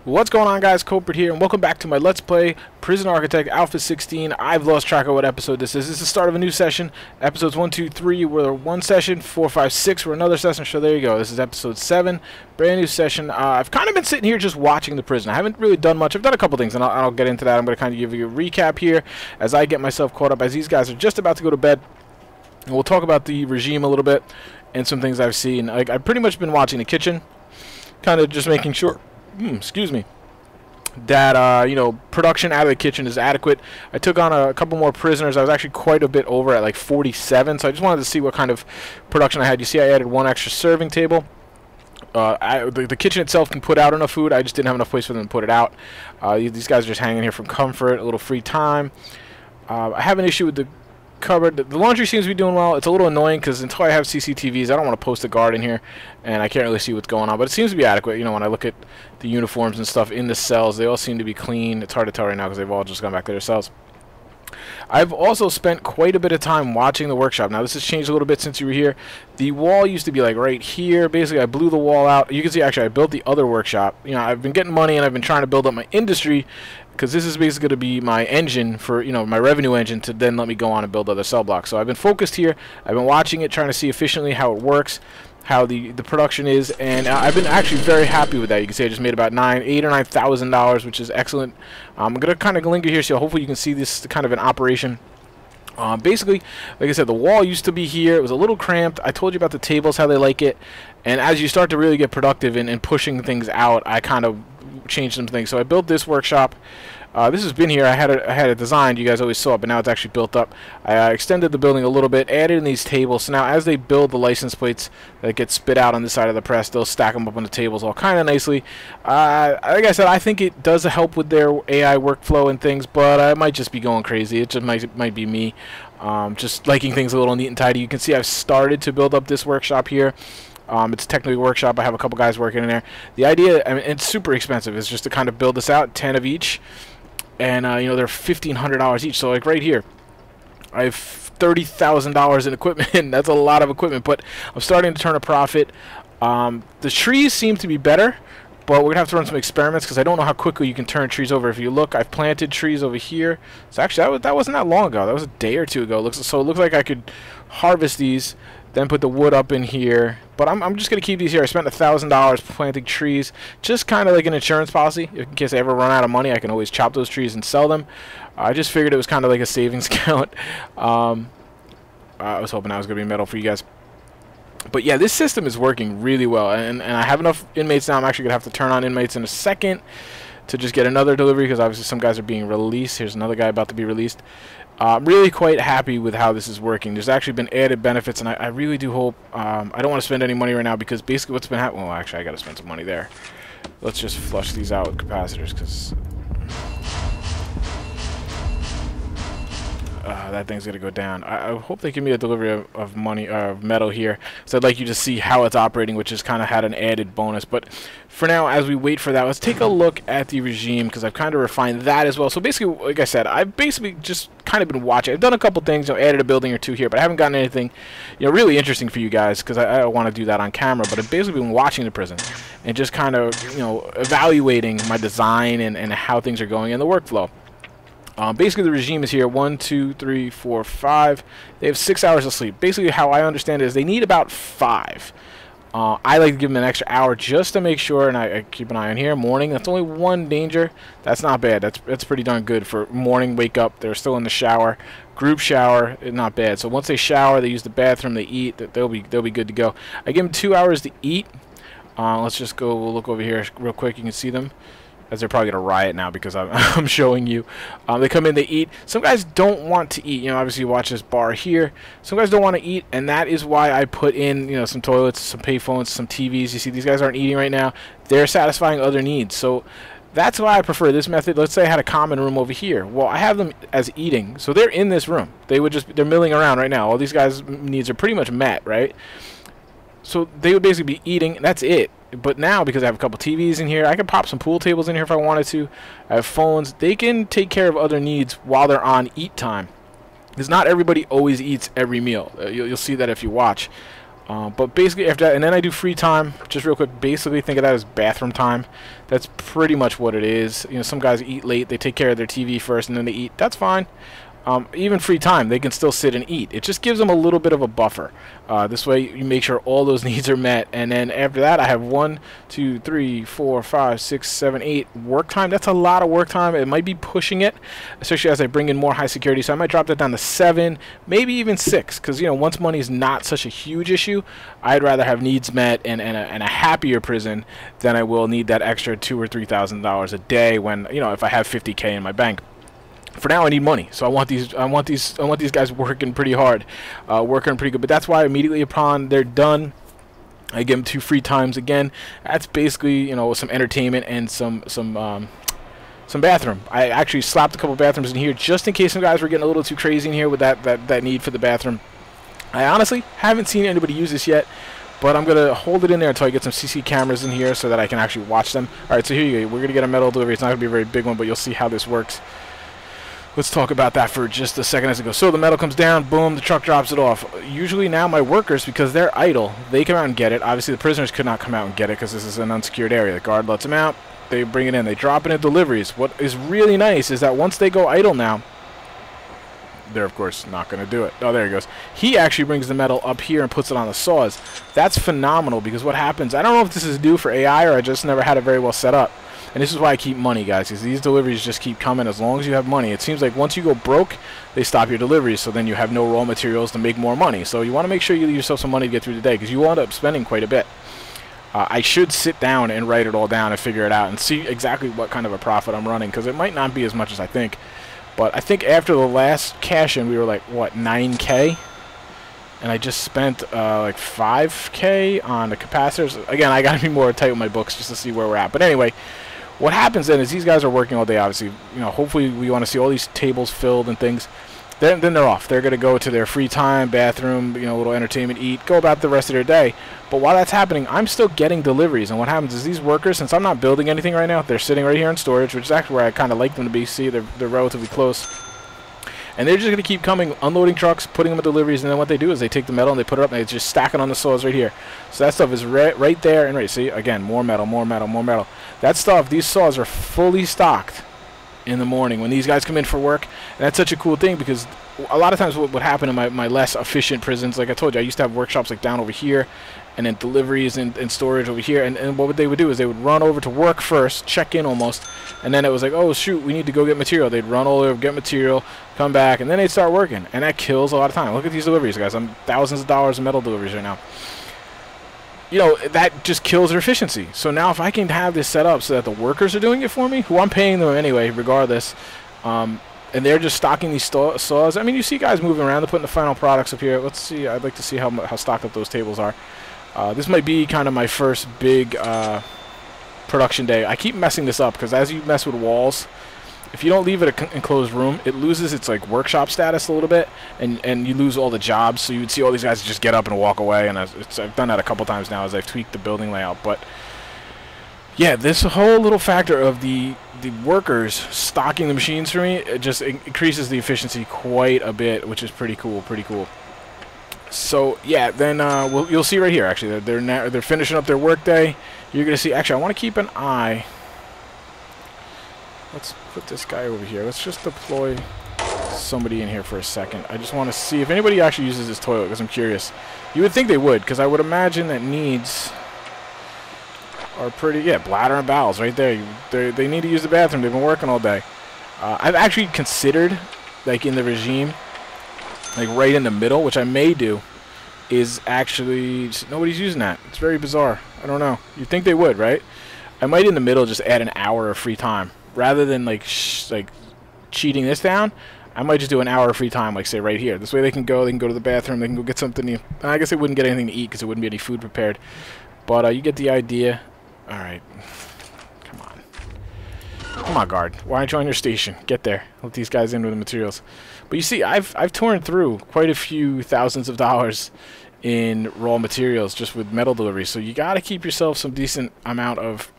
What's going on, guys? Kulprit here, and welcome back to my Let's Play Prison Architect Alpha 16. I've lost track of what episode this is. This is the start of a new session. Episodes 1, 2, 3 were one session, 4, 5, 6 were another session, so there you go. This is episode 7, brand new session. I've kind of been sitting here just watching the prison. I haven't really done much. I've done a couple things, and I'll get into that. I'm going to kind of give you a recap here as I get myself caught up, as these guys are just about to go to bed. And we'll talk about the regime a little bit and some things I've seen. I've pretty much been watching the kitchen, kind of just making sure, excuse me, that production out of the kitchen is adequate. I took on a couple more prisoners. I was actually quite a bit over at like 47, so I just wanted to see what kind of production I had. You see I added one extra serving table. The kitchen itself can put out enough food. I just didn't have enough place for them to put it out. These guys are just hanging here from comfort, a little free time. I have an issue with the cupboard. The laundry seems to be doing well. It's a little annoying because until I have CCTVs, I don't want to post a guard in here, and I can't really see what's going on. But it seems to be adequate. You know, when I look at the uniforms and stuff in the cells, they all seem to be clean. It's hard to tell right now because they've all just gone back to their cells. I've also spent quite a bit of time watching the workshop. Now, this has changed a little bit since you were here. The wall used to be like right here. Basically, I blew the wall out. You can see, actually, I built the other workshop. You know, I've been getting money, and I've been trying to build up my industry, because this is basically going to be my engine for, my revenue engine to then let me go on and build other cell blocks. So I've been focused here. I've been watching it, trying to see efficiently how it works, how the production is, and I've been actually very happy with that. You can see I just made about $8,000 or $9,000, which is excellent. I'm going to kind of linger here, so hopefully you can see this kind of in operation. Basically, like I said, the wall used to be here. It was a little cramped. I told you about the tables, how they like it. And as you start to really get productive in pushing things out, I kind of changed some things. So I built this workshop. This has been here. I had it designed. You guys always saw it, but now it's actually built up. I extended the building a little bit, added in these tables. So now as they build the license plates that get spit out on this side of the press, they'll stack them up on the tables all kind of nicely. Like I said, I think it does help with their AI workflow and things, but I might just be going crazy. It just might be me just liking things a little neat and tidy. You can see I've started to build up this workshop here. It's technically a workshop. I have a couple guys working in there. The idea, I mean, it's super expensive. It's just to kind of build this out, 10 of each. And, they're $1,500 each. So, like, right here, I have $30,000 in equipment. That's a lot of equipment, but I'm starting to turn a profit. The trees seem to be better, but we're going to have to run some experiments because I don't know how quickly you can turn trees over. If you look, I've planted trees over here. So, actually, that wasn't that long ago. That was a day or two ago. So, it looks like I could harvest these, then put the wood up in here. But I'm just going to keep these here. I spent $1,000 planting trees, just kind of like an insurance policy. In case I ever run out of money, I can always chop those trees and sell them. I just figured it was kind of like a savings account. I was hoping I was going to be metal for you guys. But yeah, this system is working really well. And I have enough inmates now. I'm actually going to have to turn on inmates in a second to just get another delivery, because obviously some guys are being released. Here's another guy about to be released. I'm really quite happy with how this is working. There's actually been added benefits, and I really do hope, I don't want to spend any money right now, because basically what's been happening, well, actually I got to spend some money there. Let's just flush these out with capacitors, because that thing's going to go down. I hope they give me a delivery of money, metal here. So I'd like you to see how it's operating, which has kind of had an added bonus. But for now, as we wait for that, let's take a look at the regime, because I've kind of refined that as well. So basically, like I said, I've basically just kind of been watching. I've done a couple things, added a building or two here, but I haven't gotten anything, really interesting for you guys, because I want to do that on camera. But I've basically been watching the prison and just kind of, evaluating my design and how things are going in the workflow. Basically, the regime is here. 1, 2, 3, 4, 5. They have 6 hours of sleep. Basically, how I understand it is they need about 5. I like to give them an extra hour just to make sure, and I keep an eye on here. Morning, that's only one danger. That's not bad. That's pretty darn good for morning. Wake up, they're still in the shower. Group shower, not bad. So once they shower, they use the bathroom, they eat. They'll be good to go. I give them 2 hours to eat. Let's just go look over here real quick. You can see them, as they're probably going to riot now because I'm showing you. They come in, they eat. Some guys don't want to eat. Obviously you watch this bar here. Some guys don't want to eat, and that is why I put in, some toilets, some payphones, some TVs. You see these guys aren't eating right now. They're satisfying other needs. So that's why I prefer this method. Let's say I had a common room over here. Well, I have them as eating. So they're in this room. They're milling around right now. All these guys' needs are pretty much met, right? So they would basically be eating, and that's it. But now, because I have a couple TVs in here, I can pop some pool tables in here if I wanted to. I have phones. They can take care of other needs while they're on eat time. Because not everybody always eats every meal. You'll see that if you watch. But basically after that, and then I do free time, just real quick, basically think of that as bathroom time. That's pretty much what it is. You know, some guys eat late, they take care of their TV first and then they eat. That's fine. Even free time, they can still sit and eat. It just gives them a little bit of a buffer. This way you make sure all those needs are met. And then after that, I have 1, 2, 3, 4, 5, 6, 7, 8 work time. That's a lot of work time. It might be pushing it, especially as I bring in more high security. So I might drop that down to 7, maybe even 6. Because, you know, once money is not such a huge issue, I'd rather have needs met and a happier prison than I will need that extra $2,000 or $3,000 a day when, you know, if I have 50K in my bank. For now, I need money, so I want these guys working pretty hard, working pretty good. But that's why immediately upon they're done, I give them 2 free times again. That's basically, you know, some entertainment and some bathroom. I actually slapped a couple bathrooms in here just in case some guys were getting a little too crazy in here with that need for the bathroom. I honestly haven't seen anybody use this yet, but I'm gonna hold it in there until I get some CC cameras in here so that I can actually watch them. All right, so here you go. We're gonna get a metal delivery. It's not gonna be a very big one, but you'll see how this works. Let's talk about that for just a second as it goes. So the metal comes down, boom, the truck drops it off. Usually now my workers, because they're idle, they come out and get it. Obviously the prisoners could not come out and get it because this is an unsecured area. The guard lets them out, they bring it in, they drop it in deliveries. What is really nice is that once they go idle now, they're of course not going to do it. Oh, there he goes. He actually brings the metal up here and puts it on the saws. That's phenomenal because what happens, I don't know if this is new for AI or I just never had it very well set up. And this is why I keep money, guys, because these deliveries just keep coming as long as you have money. It seems like once you go broke, they stop your deliveries, so then you have no raw materials to make more money. So you want to make sure you leave yourself some money to get through the day, because you will end up spending quite a bit. I should sit down and write it all down and figure it out and see exactly what kind of a profit I'm running, because it might not be as much as I think. But I think after the last cash-in, we were like, what, 9K? And I just spent like 5K on the capacitors. Again, I got to be more tight with my books just to see where we're at. But anyway, what happens then is these guys are working all day, obviously. You know, hopefully we want to see all these tables filled and things. Then they're off. They're going to go to their free time, bathroom, you know, little entertainment, eat, go about the rest of their day. But while that's happening, I'm still getting deliveries. And what happens is these workers, since I'm not building anything right now, they're sitting right here in storage, which is actually where I kind of like them to be. See, they're relatively close. And they're just going to keep coming, unloading trucks, putting them in deliveries, and then what they do is they take the metal and they put it up and they just stack it on the saws right here. So that stuff is right there and right. See, again, more metal, more metal, more metal. That stuff, these saws are fully stocked in the morning when these guys come in for work. And that's such a cool thing because a lot of times what would happen in my less efficient prisons, like I told you, I used to have workshops like down over here and then deliveries and storage over here. And what they would do is they would run over to work first, check in almost, and then it was like, oh, shoot, we need to go get material. They'd run all over, get material, come back, and then they'd start working. And that kills a lot of time. Look at these deliveries, guys. I'm thousands of dollars in metal deliveries right now. You know, that just kills their efficiency. So now if I can have this set up so that the workers are doing it for me, who I'm paying them anyway, regardless, and they're just stocking these saws. I mean, you see guys moving around. They're putting the final products up here. Let's see. I'd like to see how stocked up those tables are. This might be kind of my first big production day. I keep messing this up because as you mess with walls, if you don't leave it an enclosed room, it loses its like workshop status a little bit, and you lose all the jobs. So you would see all these guys just get up and walk away, and I've done that a couple times now as I've tweaked the building layout. But yeah, this whole little factor of the workers stocking the machines for me, it just increases the efficiency quite a bit, which is pretty cool. Pretty cool. So yeah, then you'll see right here. Actually, they're finishing up their workday. You're gonna see. Actually, I want to keep an eye. Let's put this guy over here. Let's just deploy somebody in here for a second. I just want to see if anybody actually uses this toilet because I'm curious. You would think they would, because I would imagine that needs are pretty. Yeah, bladder and bowels right there. They need to use the bathroom. They've been working all day. I've actually considered, like in the regime, like right in the middle, which I may do, is actually nobody's using that. It's very bizarre. I don't know. You'd think they would, right? I might in the middle just add an hour of free time rather than like cheating this down. I might just do an hour of free time, like say right here. This way they can go to the bathroom, they can go get something. I guess they wouldn't get anything to eat because there wouldn't be any food prepared. But you get the idea. All right, come on. Come on, guard. Why aren't you on your station? Get there. Let these guys in with the materials. But you see, I've torn through quite a few thousands of dollars in raw materials just with metal delivery. So you got to keep yourself some decent amount of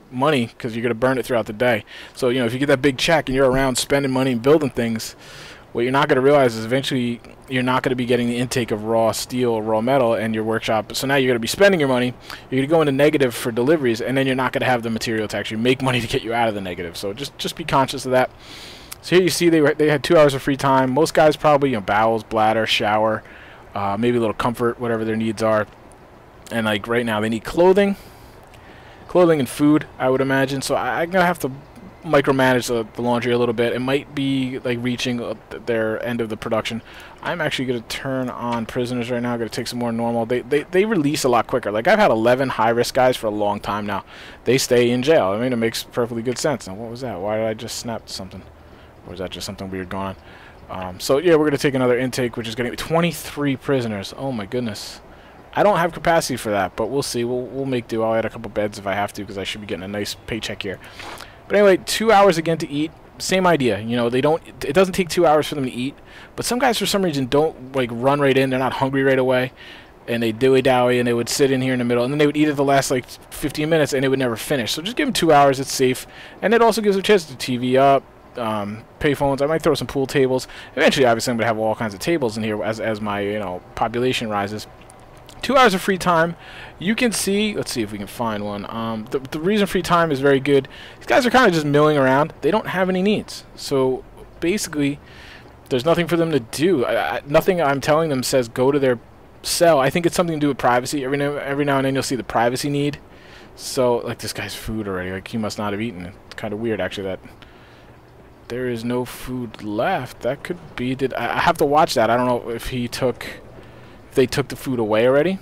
money because you're going to burn it throughout the day. So, you know, if you get that big check and you're around spending money and building things, What you're not going to realize is eventually you're not going to be getting the intake of raw steel or raw metal in your workshop. So now you're going to be spending your money. You're going to go into negative for deliveries, and then you're not going to have the material to actually make money to get you out of the negative. So just be conscious of that. So here you see they had 2 hours of free time. Most guys probably, bowels, bladder, shower, maybe a little comfort, whatever their needs are. And like right now they need clothing and food, I would imagine. So I'm going to have to micromanage the laundry a little bit. It might be like reaching their end of the production. I'm actually going to turn on prisoners right now. I'm going to take some more normal. They release a lot quicker. Like I've had 11 high-risk guys for a long time now. They stay in jail. I mean, it makes perfectly good sense. Now, what was that? Why did I just snap something? Or is that just something weird going on? So yeah, we're going to take another intake, which is going to be 23 prisoners. Oh my goodness. I don't have capacity for that, but we'll see. We'll make do. I'll add a couple beds if I have to, because I should be getting a nice paycheck here. But anyway, 2 hours again to eat. Same idea. It doesn't take 2 hours for them to eat. But some guys, for some reason, don't like run right in. They're not hungry right away. And they dilly-dally, and they would sit in here in the middle. And then they would eat it the last, like, 15 minutes, and they would never finish. So just give them 2 hours. It's safe. And it also gives them a chance to TV up, pay phones. I might throw some pool tables. Eventually, obviously, I'm going to have all kinds of tables in here as my, population rises. 2 hours of free time. You can see, let's see if we can find one. The reason free time is very good. These guys are kind of just milling around. They don't have any needs. So basically, there's nothing for them to do. Nothing I'm telling them says go to their cell. I think it's something to do with privacy. Every now and then you'll see the privacy need. So, like this guy's food already. Like he must not have eaten. It's kind of weird actually that there is no food left. That could be. I have to watch that. I don't know if they took the food away already.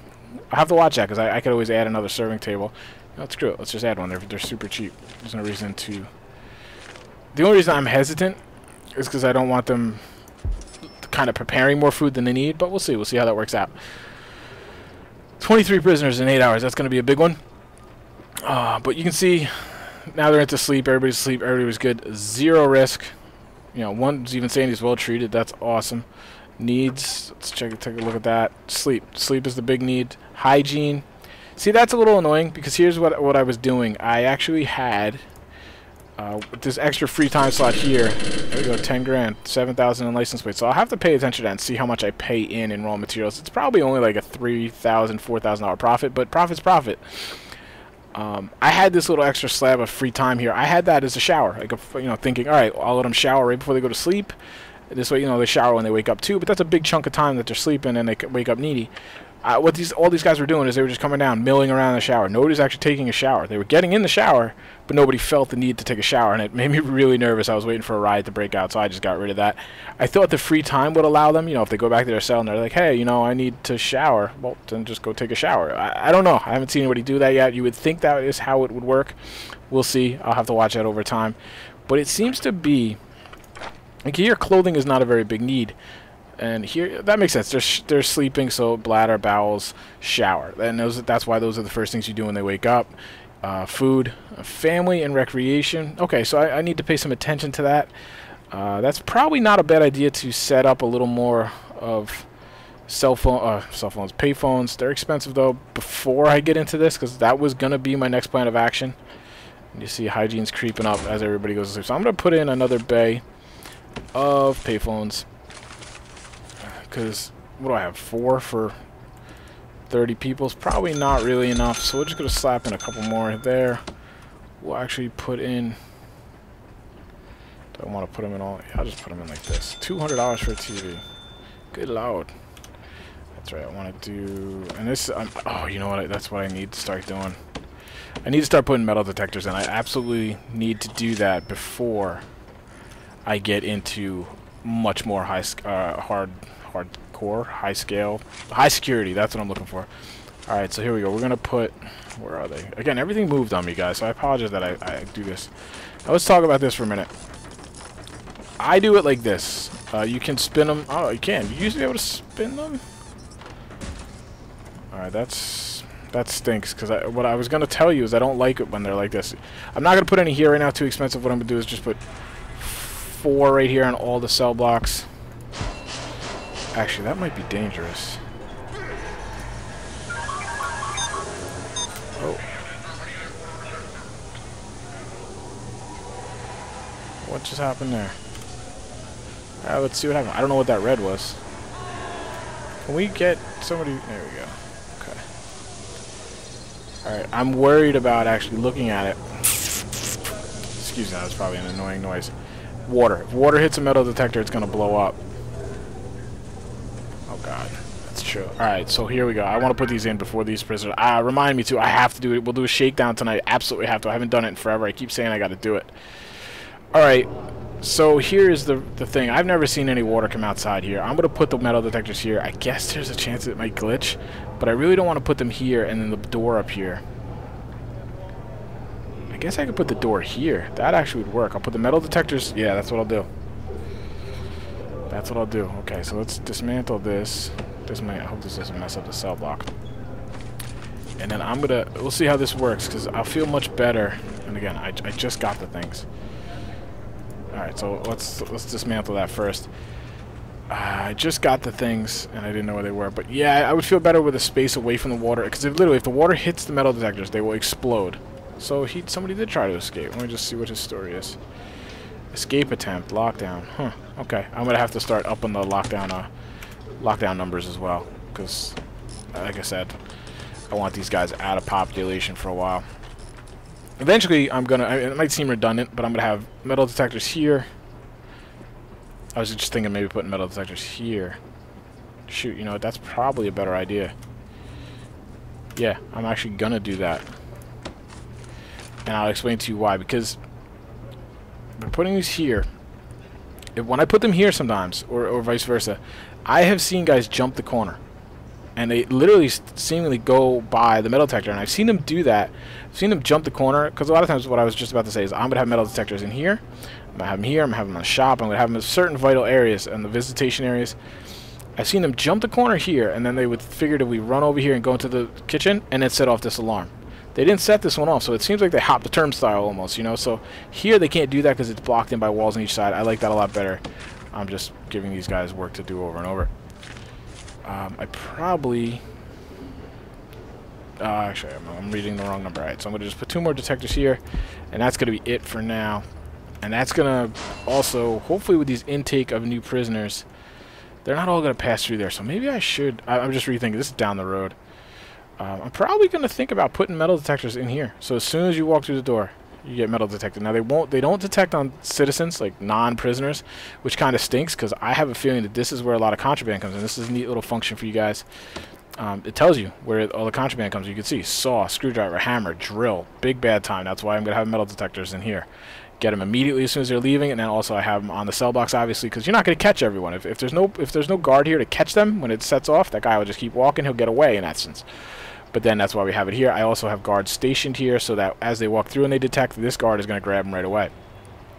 I have to watch that because I could always add another serving table. No, screw it. Let's just add one. They're super cheap. There's no reason to. The only reason I'm hesitant is because I don't want them kind of preparing more food than they need. But we'll see. We'll see how that works out. 23 prisoners in 8 hours. That's going to be a big one. But you can see now they're into sleep. Everybody's asleep. Everybody was good. Zero risk. One's even saying he's well treated. That's awesome. Needs, let's take a look at that. Sleep is the big need. Hygiene, see, that's a little annoying because here's what I was doing. I actually had this extra free time slot here. There we go, 10 grand, 7,000 in license plate. So I'll have to pay attention to that and see how much I pay in raw materials. It's probably only like a $3,000, $4,000 profit, but profit's profit. I had this little extra slab of free time here. I had that as a shower, like thinking, all right, I'll let them shower right before they go to sleep. This way, they shower when they wake up too, but that's a big chunk of time that they're sleeping and they wake up needy. What all these guys were doing is they were just coming down, milling around in the shower. Nobody's actually taking a shower. They were getting in the shower, but nobody felt the need to take a shower, and it made me really nervous. I was waiting for a riot to break out, so I just got rid of that. I thought the free time would allow them, if they go back to their cell and they're like, hey, I need to shower, well, then just go take a shower. I don't know. I haven't seen anybody do that yet. You would think that is how it would work. We'll see. I'll have to watch that over time. But it seems to be... Like here, clothing is not a very big need, and here that makes sense. They're sleeping, so bladder, bowels, shower, and that's why those are the first things you do when they wake up. Food, family, and recreation. Okay, so I need to pay some attention to that. That's probably not a bad idea to set up a little more of cell phones, pay phones. They're expensive though. Before I get into this, because that was gonna be my next plan of action. And you see hygiene's creeping up as everybody goes to sleep. So I'm gonna put in another bay of payphones, because what do I have, 4 for 30 people is probably not really enough, so we're just going to slap in a couple more there. We'll actually put in, don't want to put them in all, yeah, I'll just put them in like this. $200 for a TV. Good lord. That's right, I want to do, and this, oh, you know what, that's what I need to start doing. I need to start putting metal detectors in. I absolutely need to do that before I get into much more hardcore, high scale, high security. That's what I'm looking for. All right, so here we go. We're gonna put. Where are they? Again, everything moved on me, guys. So I apologize that I do this. Now let's talk about this for a minute. I do it like this. You can spin them. Oh, you can. You used to be able to spin them. All right, that stinks, because what I was gonna tell you is I don't like it when they're like this. I'm not gonna put any here right now. Too expensive. What I'm gonna do is just put 4 right here on all the cell blocks. Actually, that might be dangerous. Oh. What just happened there? Let's see what happens. I don't know what that red was. Can we get somebody? There we go. Okay. Alright, I'm worried about actually looking at it. Excuse me, that was probably an annoying noise. Water. If water hits a metal detector, it's going to blow up. Oh, God. That's true. Alright, so here we go. I want to put these in before these prisoners. Remind me to. I have to do it. We'll do a shakedown tonight. Absolutely have to. I haven't done it in forever. I keep saying I got to do it. Alright. So here's the thing. I've never seen any water come outside here. I'm going to put the metal detectors here. I guess there's a chance it might glitch, but I really don't want to put them here and then the door up here. I guess I could put the door here. That actually would work. I'll put the metal detectors. Yeah, that's what I'll do. That's what I'll do. Okay, so let's dismantle this. I hope this doesn't mess up the cell block. And then we'll see how this works, because I'll feel much better. And again, I just got the things. Alright, so let's dismantle that first. I just got the things, and I didn't know where they were. But yeah, I would feel better with a space away from the water, because if the water hits the metal detectors, they will explode. So somebody did try to escape. Let me just see what his story is. Escape attempt, lockdown. Huh, okay. I'm going to have to start up on the lockdown numbers as well, because, like I said, I want these guys out of population for a while. Eventually, it might seem redundant, but I'm going to have metal detectors here. I was just thinking maybe putting metal detectors here. Shoot, you know, that's probably a better idea. Yeah, I'm actually going to do that. And I'll explain to you why. Because by putting these here, when I put them here sometimes, or vice versa, I have seen guys jump the corner. And they literally seemingly go by the metal detector. And I've seen them do that. I've seen them jump the corner. Because a lot of times what I was just about to say is I'm going to have metal detectors in here. I'm going to have them here. I'm going to have them in the shop. I'm going to have them in certain vital areas and the visitation areas. I've seen them jump the corner here. And then they would figuratively run over here and go into the kitchen and then set off this alarm. They didn't set this one off. So it seems like they hopped the turnstile almost, you know. So here they can't do that because it's blocked in by walls on each side. I like that a lot better. I'm just giving these guys work to do over and over. I probably... actually, I'm reading the wrong number. Alright, so I'm going to just put 2 more detectors here. And that's going to be it for now. And that's going to also, hopefully with these intake of new prisoners, they're not all going to pass through there. So maybe I should... I'm just rethinking. This is down the road. I'm probably going to think about putting metal detectors in here. So as soon as you walk through the door, you get metal detected. Now they don't detect on citizens, like non-prisoners, which kind of stinks because I have a feeling that this is where a lot of contraband comes in. This is a neat little function for you guys. It tells you where all the contraband comes. You can see saw, screwdriver, hammer, drill, big bad time. That's why I'm going to have metal detectors in here. Get them immediately as soon as they're leaving, and then also I have them on the cell blocks, obviously, because you're not going to catch everyone. If there's no guard here to catch them when it sets off, that guy will just keep walking. He'll get away in essence. But then that's why we have it here. I also have guards stationed here so that as they walk through and they detect, this guard is going to grab them right away.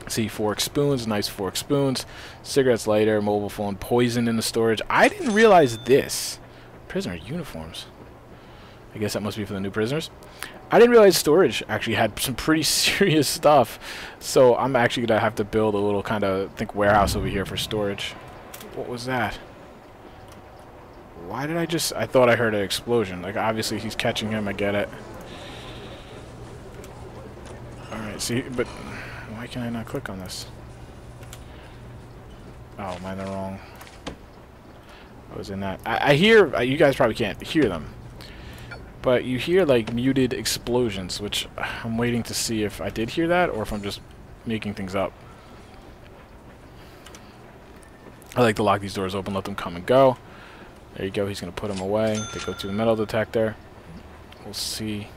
See, fork spoons, nice fork spoons, cigarettes, lighter, mobile phone, poison in the storage. I didn't realize this. Prisoner uniforms. I guess that must be for the new prisoners. I didn't realize storage actually had some pretty serious stuff. So I'm actually going to have to build a little kind of, warehouse over here for storage. What was that? Why did I thought I heard an explosion. Like, obviously he's catching him, I get it. Alright, see, but why can I not click on this? Oh, am I in the wrong? I was in that. I hear, you guys probably can't hear them. But you hear, like, muted explosions, which I'm waiting to see if I did hear that or if I'm just making things up. I like to lock these doors open, let them come and go. There you go, he's going to put them away. They go through the metal detector. We'll see.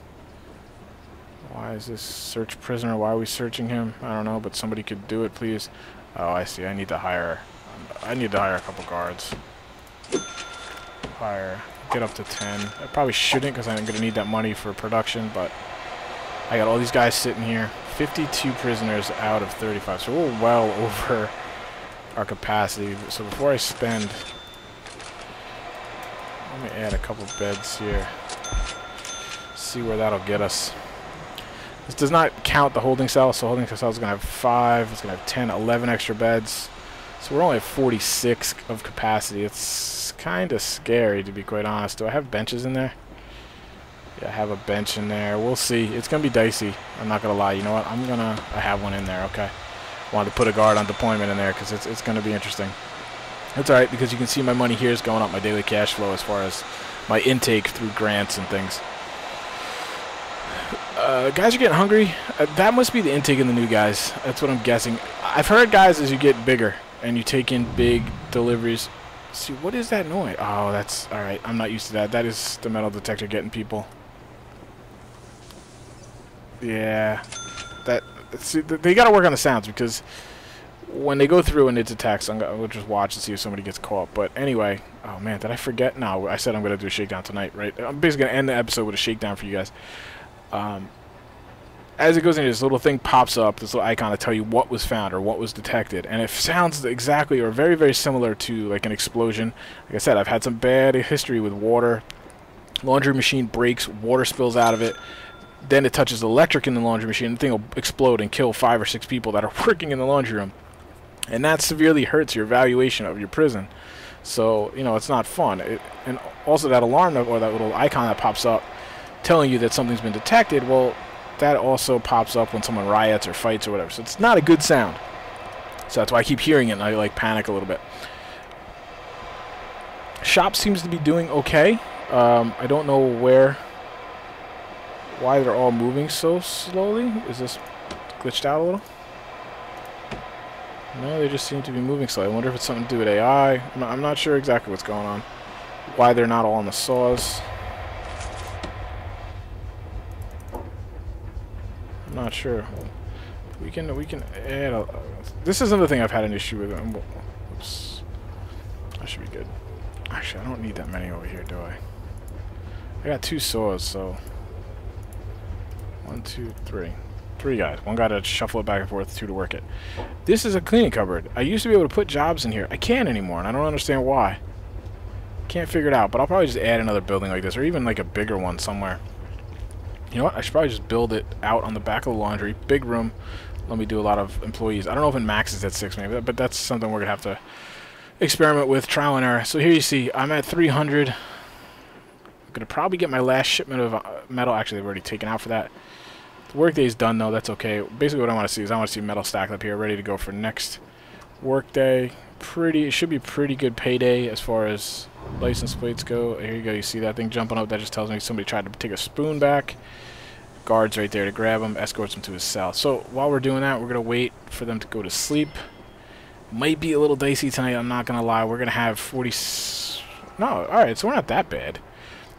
Why is this search prisoner? Why are we searching him? I don't know, but somebody could do it, please. Oh, I see. I need to hire a couple guards. Get up to 10. I probably shouldn't because I'm going to need that money for production, but I got all these guys sitting here. 52 prisoners out of 35, so we're well over our capacity. So before I spend... Let me add a couple beds here. See where that'll get us. This does not count the holding cell, so holding cell is going to have 5. It's going to have 10, 11 extra beds. So we're only at 46 of capacity. It's kind of scary, to be quite honest. Do I have benches in there? Yeah, I have a bench in there. We'll see. It's going to be dicey. I'm not going to lie. You know what? I have one in there, okay. Wanted to put a guard on deployment in there because it's going to be interesting. That's alright, because you can see my money here is going up, my daily cash flow as far as my intake through grants and things. Guys are getting hungry. That must be the intake in the new guys. That's what I'm guessing. I've heard, guys, as you get bigger and you take in big deliveries. See, what is that noise? Oh, that's alright. I'm not used to that. That is the metal detector getting people. Yeah. See, they got to work on the sounds, because when they go through and it detects, we'll just watch and see if somebody gets caught. But anyway, oh man, did I forget? No, I said I'm going to do a shakedown tonight, right? I'm basically going to end the episode with a shakedown for you guys. As it goes in, this little thing pops up, this little icon to tell you what was found or what was detected. And it sounds exactly or very, very similar to like an explosion. Like I said, I've had some bad history with water. Laundry machine breaks, water spills out of it. Then it touches electric in the laundry machine. The thing will explode and kill 5 or 6 people that are working in the laundry room. And that severely hurts your valuation of your prison. So, you know, it's not fun. And also that alarm, or that little icon that pops up telling you that something's been detected, well, that also pops up when someone riots or fights or whatever. So it's not a good sound. So that's why I keep hearing it and I like panic a little bit. Shop seems to be doing okay. I don't know why they're all moving so slowly. Is this glitched out a little? No, they just seem to be moving slowly. I wonder if it's something to do with AI. I'm not sure exactly what's going on. Why they're not all on the saws. I'm not sure. We can add a... This is another thing I've had an issue with. Oops. That should be good. Actually, I don't need that many over here, do I? I got 2 saws, so... 1, 2, 3. 3 guys. 1 guy to shuffle it back and forth, 2 to work it. This is a cleaning cupboard. I used to be able to put jobs in here. I can't anymore, and I don't understand why. Can't figure it out, but I'll probably just add another building like this, or even like a bigger one somewhere. You know what? I should probably just build it out on the back of the laundry. Big room. Let me do a lot of employees. I don't know if it maxes at 6 maybe, but that's something we're going to have to experiment with, trial and error. So here you see, I'm at 300. I'm going to probably get my last shipment of metal. Actually, they've already taken out for that. The workday's done, though. That's okay. Basically, what I want to see is I want to see metal stacked up here, ready to go for next workday. It should be pretty good payday as far as license plates go. Here you go. You see that thing jumping up? That just tells me somebody tried to take a spoon back. Guards right there to grab him, escorts him to his cell. So while we're doing that, we're going to wait for them to go to sleep. Might be a little dicey tonight, I'm not going to lie. We're going to have 40... No, alright, so we're not that bad.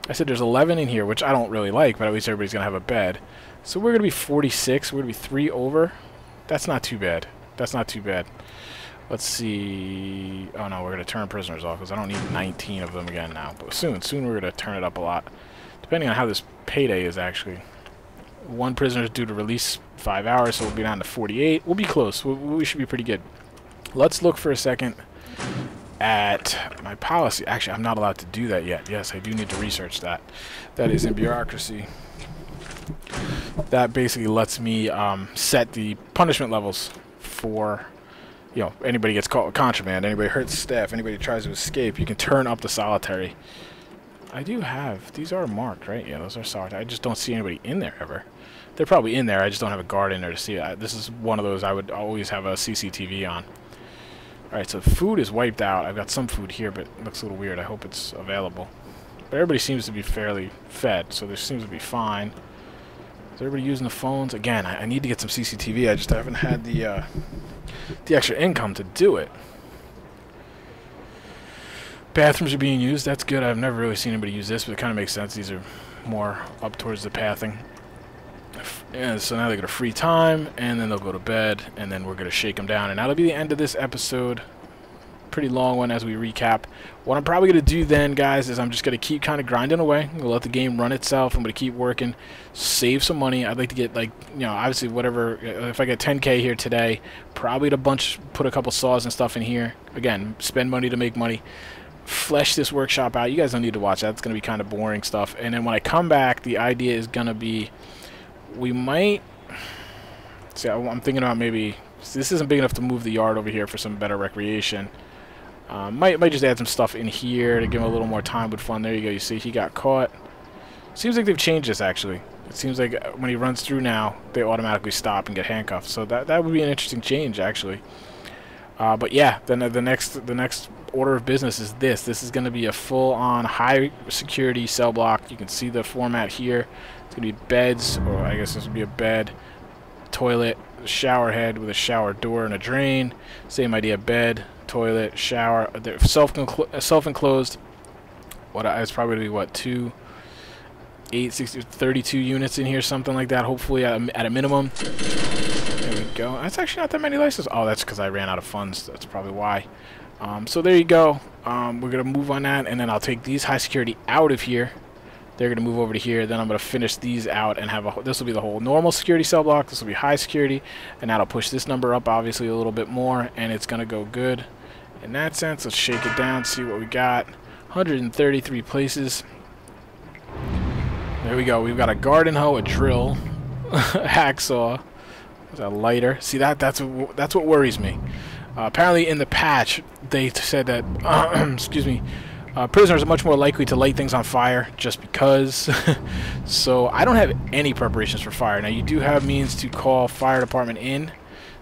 I said there's 11 in here, which I don't really like, but at least everybody's going to have a bed. So we're going to be 46. We're going to be 3 over. That's not too bad. That's not too bad. Let's see... Oh no, we're going to turn prisoners off, because I don't need 19 of them again now. But soon we're going to turn it up a lot. Depending on how this payday is, actually. 1 prisoner is due to release 5 hours, so we'll be down to 48. We'll be close. We should be pretty good. Let's look for a second at my policy. Actually, I'm not allowed to do that yet. Yes, I do need to research that. That is in bureaucracy. That basically lets me set the punishment levels for, you know, anybody gets caught with contraband, anybody hurts staff, anybody tries to escape. You can turn up the solitary. I do have... These are marked, right? Yeah, those are solitary. I just don't see anybody in there ever. They're probably in there. I just don't have a guard in there to see it. This is one of those I would always have a CCTV on. Alright, so food is wiped out. I've got some food here, but it looks a little weird. I hope it's available. But everybody seems to be fairly fed, so this seems to be fine. Is everybody using the phones? Again, I need to get some CCTV. I just haven't had the extra income to do it. Bathrooms are being used. That's good. I've never really seen anybody use this, but it kind of makes sense. These are more up towards the pathing. And so now they go to free time, and then they'll go to bed, and then we're going to shake them down. And that'll be the end of this episode. Pretty long one as we recap. What I'm probably going to do then, guys, is I'm just going to keep kind of grinding away. I'm going to let the game run itself. I'm going to keep working, save some money. I'd like to get, like, you know, obviously whatever. If I get 10K here today, probably put a couple saws and stuff in here. Again, spend money to make money. Flesh this workshop out. You guys don't need to watch that. It's going to be kind of boring stuff. And then when I come back, the idea is going to be, we might... See, I'm thinking about maybe... This isn't big enough to move the yard over here for some better recreation. Might just add some stuff in here to give him a little more time with fun. There you go. You see, he got caught. Seems like they've changed this, actually. It seems like when he runs through now, they automatically stop and get handcuffed. So that would be an interesting change, actually. But yeah, then the next order of business is this. This is going to be a full-on high-security cell block. You can see the format here. It's going to be beds, or I guess this would be a bed, toilet, shower head with a shower door and a drain. Same idea, bed, toilet, shower. They're self-enclosed. It's probably going to be, what, 2, 8, 60, 32 units in here, something like that, hopefully at a minimum. There we go. That's actually not that many licenses. Oh, that's because I ran out of funds. That's probably why. So there you go. We're going to move on that, and then I'll take these high security out of here. They're going to move over to here. Then I'm going to finish these out and have this will be the whole normal security cell block. This will be high security, and that'll push this number up, obviously, a little bit more, and it's going to go good in that sense. Let's shake it down, see what we got. 133 places. There we go. We've got a garden hoe, a drill, a hacksaw, a lighter. See, that's what worries me. Apparently, in the patch, they said that excuse me, prisoners are much more likely to light things on fire just because. So I don't have any preparations for fire. Now, you do have means to call fire department in,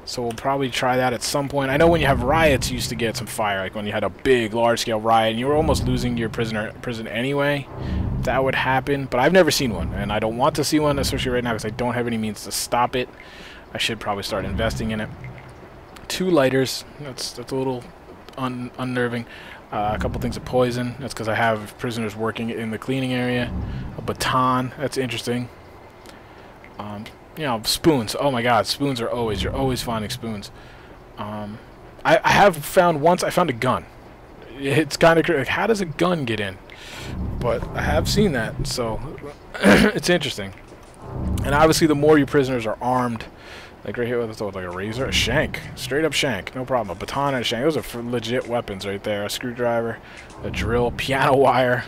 so we'll probably try that at some point. I know when you have riots, you used to get some fire, like when you had a big, large-scale riot, and you were almost losing your prison anyway. That would happen, but I've never seen one, and I don't want to see one, especially right now, because I don't have any means to stop it. I should probably start investing in it. 2 lighters. That's a little unnerving. A couple things of poison. That's because I have prisoners working in the cleaning area. A baton. That's interesting. You know, spoons. Oh my God, spoons are always. You're always finding spoons. I have found once. I found a gun. It's kind of like, how does a gun get in? But I have seen that, so it's interesting. And obviously, the more your prisoners are armed, like right here, what's like a razor, a shank, straight up shank, no problem. A baton and a shank. Those are legit weapons right there. A screwdriver, a drill, piano wire,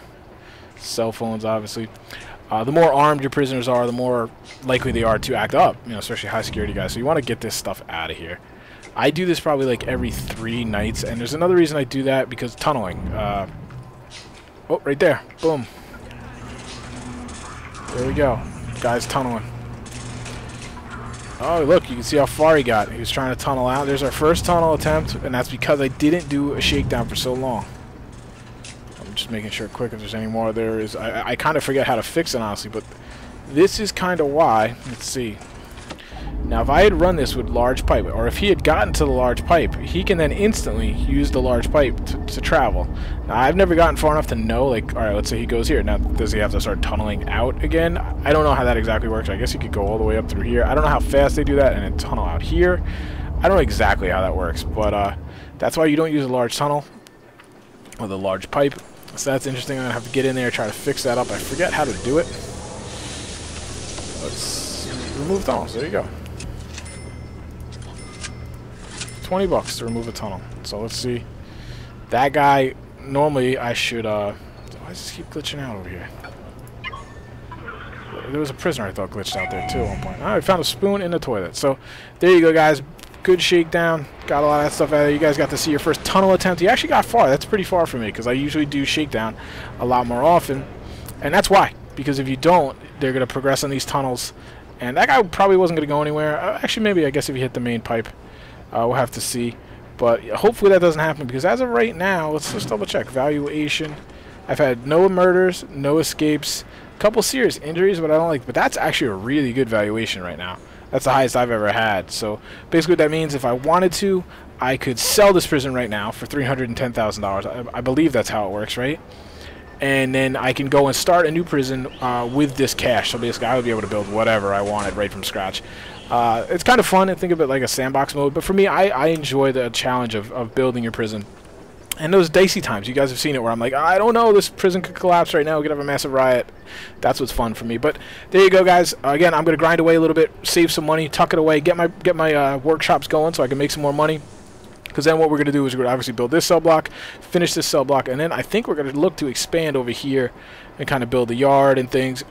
cell phones, obviously. The more armed your prisoners are, the more likely they are to act up. You know, especially high security guys. So you want to get this stuff out of here. I do this probably like every 3 nights, and there's another reason I do that, because tunneling. Oh, right there. Boom. There we go. Guy's tunneling. Oh, look, you can see how far he got. He was trying to tunnel out. There's our first tunnel attempt, and that's because I didn't do a shakedown for so long. I'm just making sure quick if there's any more. There is. I kind of forget how to fix it, honestly, but this is kind of why. Let's see. Now, if I had run this with large pipe, or if he had gotten to the large pipe, he can then instantly use the large pipe to travel. Now, I've never gotten far enough to know, like, alright, let's say he goes here. Now, does he have to start tunneling out again? I don't know how that exactly works. I guess he could go all the way up through here. I don't know how fast they do that and then tunnel out here. I don't know exactly how that works, but that's why you don't use a large tunnel with a large pipe. So that's interesting. I'm going to have to get in there and try to fix that up. I forget how to do it. Let's remove tunnels. There you go. $20 to remove a tunnel. So let's see. That guy, normally I should, why does this keep glitching out over here? There was a prisoner I thought glitched out there too at one point. Alright, found a spoon in the toilet. So there you go, guys. Good shakedown. Got a lot of that stuff out of there. You guys got to see your first tunnel attempt. You actually got far. That's pretty far for me, because I usually do shakedown a lot more often. And that's why. Because if you don't, they're going to progress on these tunnels. And that guy probably wasn't going to go anywhere. Actually, maybe, I guess if you hit the main pipe. We'll have to see. But hopefully that doesn't happen, because as of right now, let's just double check. Valuation. I've had no murders, no escapes, a couple serious injuries, but I don't like. But that's actually a really good valuation right now. That's the highest I've ever had. So basically what that means, if I wanted to, I could sell this prison right now for $310,000. I believe that's how it works, right? And then I can go and start a new prison with this cash. So basically I would be able to build whatever I wanted right from scratch. It's kind of fun and think of it like a sandbox mode, but for me, I enjoy the challenge of building your prison. And those dicey times, you guys have seen it, where I'm like, I don't know, this prison could collapse right now, we could have a massive riot. That's what's fun for me. But there you go, guys. Again, I'm going to grind away a little bit, save some money, tuck it away, get my workshops going so I can make some more money. Because then what we're going to do is we're going to obviously build this cell block, finish this cell block, and then I think we're going to look to expand over here and kind of build the yard and things.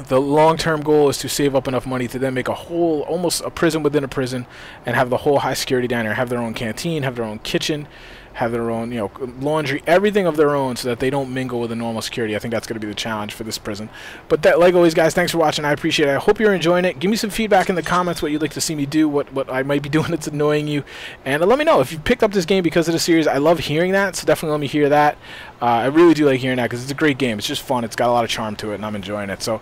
The long-term goal is to save up enough money to then make a whole, almost a prison within a prison, and have the whole high security down there, have their own canteen, have their own kitchen, have their own, you know, laundry, everything of their own, so that they don't mingle with the normal security. I think that's going to be the challenge for this prison. But that, like always, guys, thanks for watching. I appreciate it. I hope you're enjoying it. Give me some feedback in the comments what you'd like to see me do, what I might be doing that's annoying you, and let me know if you picked up this game because of the series. I love hearing that, so definitely let me hear that. I really do like hearing that because it's a great game. It's just fun. It's got a lot of charm to it, and I'm enjoying it. So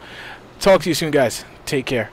talk to you soon, guys. Take care.